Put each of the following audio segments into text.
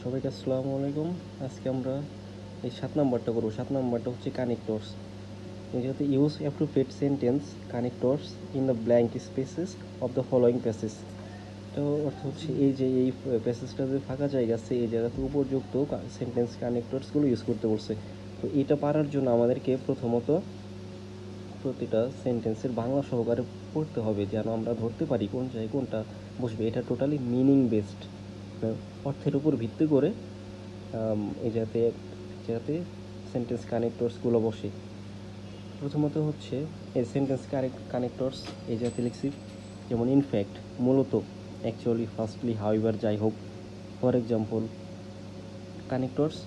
সবাইকে আসসালামু আলাইকুম। আজকে আমরা এই 7 নাম্বারটা করব। 7 নাম্বারটা হচ্ছে কানেক্টরস। যেহেতু use appropriate sentence connectors in the blank spaces of the following passage. তো অর্থ হচ্ছে এই যে এই প্যাসেজটা যে ফাঁকা জায়গা আছে এই জায়গাতে উপযুক্ত সেন্টেন্স কানেক্টরসগুলো ইউজ করতে বলছে। তো এটা পারার জন্য আমাদেরকে প্রথমত প্রতিটা সেন্টেন্সের বাংলা সহকারে পড়তে হবে, যেন আমরা ধরতে পারি কোন জায়গায় কোনটা বসবে। এটা টোটালি মিনিং বেসড, অর্থের উপর ভিত্তি করে এই যাতে যাতে সেন্টেন্স কানেক্টরসগুলো বসে। প্রথমত হচ্ছে এই সেন্টেন্স কানেক্টরস এই যাতে লিখছি, যেমন ইনফ্যাক্ট, মূলত, অ্যাকচুয়ালি, ফার্স্টলি, হাউএভার, যাই হোক। ফর এক্সাম্পল, কানেক্টরস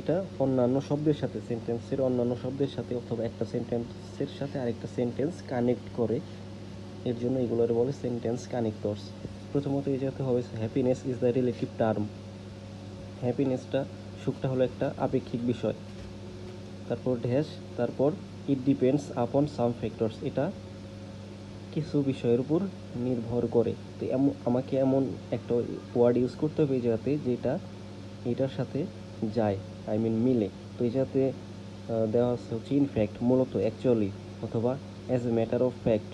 এটা অন্যান্য শব্দের সাথে, সেন্টেন্সের অন্যান্য শব্দের সাথে অথবা একটা সেন্টেন্সের সাথে আরেকটা সেন্টেন্স কানেক্ট করে, এর জন্য এগুলোর বলে সেন্টেন্স কানেক্টরস। প্রথমত এই যাতে হবে happiness is the relative term. হ্যাপিনেসটা, সুখটা হলো একটা আপেক্ষিক বিষয়। তারপর ড্যাশ, তারপর it depends upon some factors, এটা কিছু বিষয়ের উপর নির্ভর করে। তো আমাকে এমন একটা ওয়ার্ড ইউজ করতে হবে যাতে যেটা এটার সাথে যায়, মিলে। তো এই যাতে দেওয়া হচ্ছে ইনফ্যাক্ট, মূলত, অ্যাকচুয়ালি অথবা as a matter of fact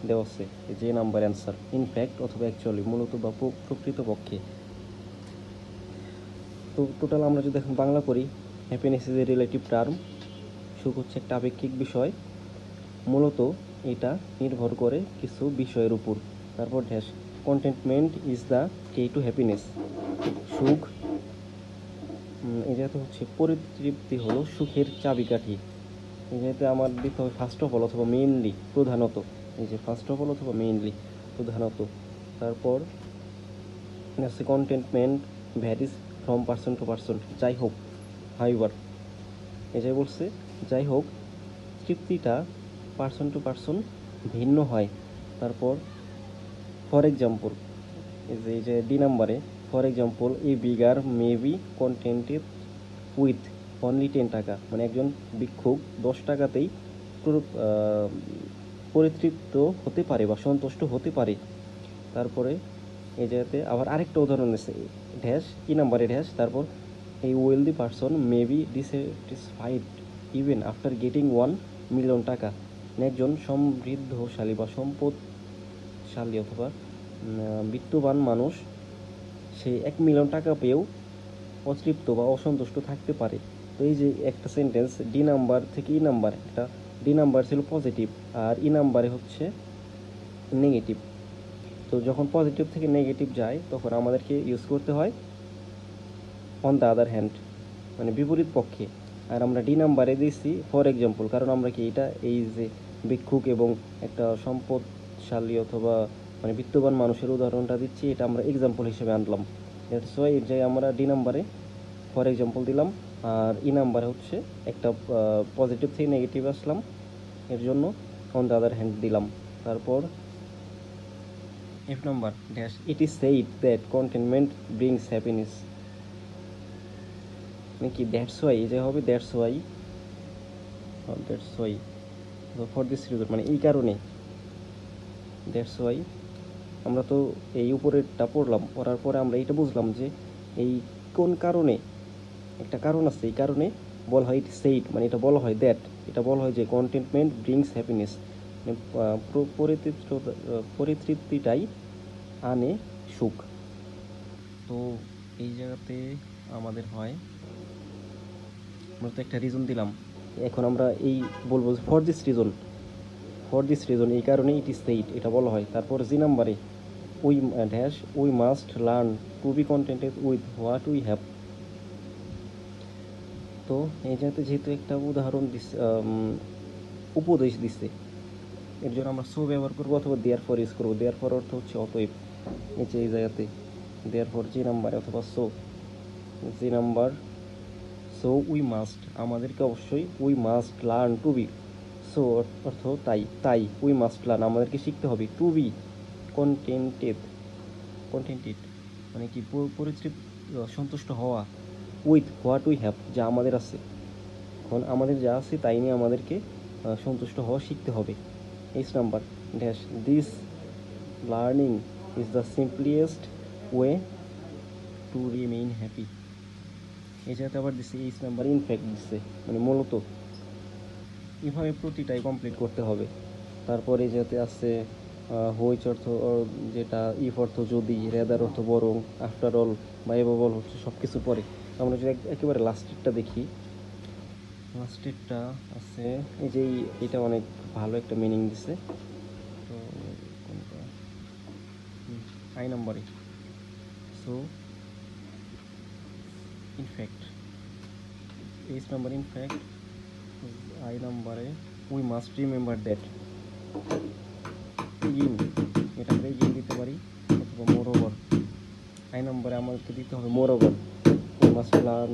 দেওয়া আছে যে নাম্বার অ্যান্সার, ইনফ্যাক্ট অথবা অ্যাকচুয়ালি, মূলত বা প্রকৃতপক্ষে। তো টোটাল আমরা যদি এখন বাংলা করি, happiness is a relative term, সুখ হচ্ছে একটা আপেক্ষিক বিষয়, মূলত এটা নির্ভর করে কিছু বিষয়ের উপর। তারপর dash, contentment is the K to happiness, সুখ এটাতে হচ্ছে পরিতৃপ্তি হলো সুখের চাবিকাঠি। এটাতে আমার দিতে হবে ফার্স্ট অফ অল অথবা মেইনলি, প্রধানত। এই যে ফার্স্ট অফ অল অথবা মেইনলি, প্রধানত। তারপর আছে contentment varies from person to person, যাই হোক, হাইবার, এটাই বলছে, যাই হোক, তৃপ্তিটা পার্সন টু পার্সন ভিন্ন হয়। তারপর ফর এক্সাম্পল, এই যে ডি নাম্বারে, for example, A bigger may be contented with only 10 টাকা, মানে একজন ভিক্ষুক 10 টাকাতেই পরিতৃপ্ত হতে পারে বা সন্তুষ্ট হতে পারে। তারপরে এই জায়গাতে আবার আরেকটা উদাহরণ আছে, ড্যাশ, কি নাম্বারে ড্যাশ, তারপর এই wealthy person may be dissatisfied even after getting 1 million টাকা, মানে একজন সমৃদ্ধশালী বা সম্পদশালী অথবা বিত্তবান মানুষ সে 1 মিলিয়ন টাকা পেয়েও অতৃপ্ত বা অসন্তুষ্ট থাকতে পারে। তো এই যে একটা সেন্টেন্স ডি নাম্বার থেকে ই নাম্বার, একটা ডি নাম্বার ছিল পজিটিভ আর ই নাম্বারে হচ্ছে নেগেটিভ। তো যখন পজিটিভ থেকে নেগেটিভ যায় তখন আমাদেরকে ইউজ করতে হয় অন দ্য আদার হ্যান্ড, মানে বিপরীত পক্ষে। আর আমরা ডি নাম্বারে দিয়েছি ফর এক্সাম্পল, কারণ আমরা কি এটা এই যে ভিক্ষুক এবং একটা সম্পদশালী অথবা মানে বিত্তবান মানুষের উদাহরণটা দিচ্ছি, এটা আমরা এক্সাম্পল হিসেবে আনলাম। দ্যাটস ওয়াই এর জায়গায় আমরা ডি নাম্বারে ফর এক্সাম্পল দিলাম, আর ই নাম্বারে হচ্ছে একটা পজিটিভ থেকে নেগেটিভ আসলাম, এর জন্য অন দ্য আদার হ্যান্ড দিলাম। তারপর F number dash, it is said that containment brings happiness, মানে কি দ্যাটস ওয়াই, এই যে হবে that's why, that's why for this reason, মানে এই কারণে, দ্যাটস ওয়াই। আমরা তো এই উপরেরটা পড়লাম, পড়ার পরে আমরা এইটা বুঝলাম যে এই কোন কারণে, একটা কারণ আছে, এই কারণে বলা হয় ইট সেইড, মানে এটা বলা হয় দ্যাট, এটা বলা হয় যে কন্টেন্টমেন্ট ব্রিংস হ্যাপিনেস, মানে পরিতৃপ্তিটাই আনে সুখ। তো এই জায়গাতে আমাদের হয় মূলত একটা রিজন দিলাম, এখন আমরা এই বলবো for this reason, for this reason এই কারণে ইট ইজ সেইড, এটা বলা হয়। তারপর জি নাম্বারে we dash, we must learn to be contented with what we have. তো এই জায়গাতে যেহেতু একটা উদাহরণ দিচ্ছে, উপদেশ দিচ্ছে, এর জন্য আমরা সো ব্যবহার করবো অথবা দেয়ার ফর ইউজ করবো। দেয়ার ফর অর্থ হচ্ছে অতএব, এই জায়গাতে দেয়ার ফর জি নাম্বারে অথবা so, G number, so we must, আমাদেরকে অবশ্যই, we must learn to be, so অর্থ তাই, তাই উই মাস্ট লার্ন আমাদেরকে শিখতে হবে, টু বি কন্টেন্টেড, কন্টেন্টেড মানে কি পরিতৃপ্ত, সন্তুষ্ট হওয়া, উইথ হোয়াট উই হ্যাভ, যা আমাদের আছে। এখন আমাদের যা আছে তাই নিয়ে আমাদেরকে সন্তুষ্ট হওয়া শিখতে হবে। H number dash, this learning is the simpliest way to remain happy. এই জায়গাতে আবার দিচ্ছে এইচ নাম্বার ইনফ্যাক্ট দিচ্ছে, মানে মূলত এভাবে প্রতিটাই কমপ্লিট করতে হবে। তারপরে এই জায়গাতে আছে হুইচ অর্থ যেটা, ইফ অর্থ যদি, রেদার অর্থ বরং, আফটার অল বা এভব অল হচ্ছে সব কিছু পরে। আমরা যদি একেবারে লাস্টেরটা দেখি, লাস্টেরটা আছে এই যে এটা অনেক ভালো একটা মিনিং দিছে। তো কোনটা, আই নাম্বারে, so in fact H number in fact, I নাম্বারে we must remember that, in, এটা আমরা ইন দিতে পারি, অথবা মোর ওভার। আই নাম্বারে আমাদেরকে দিতে হবে মোর ওভার, উই মাস্ট লার্ন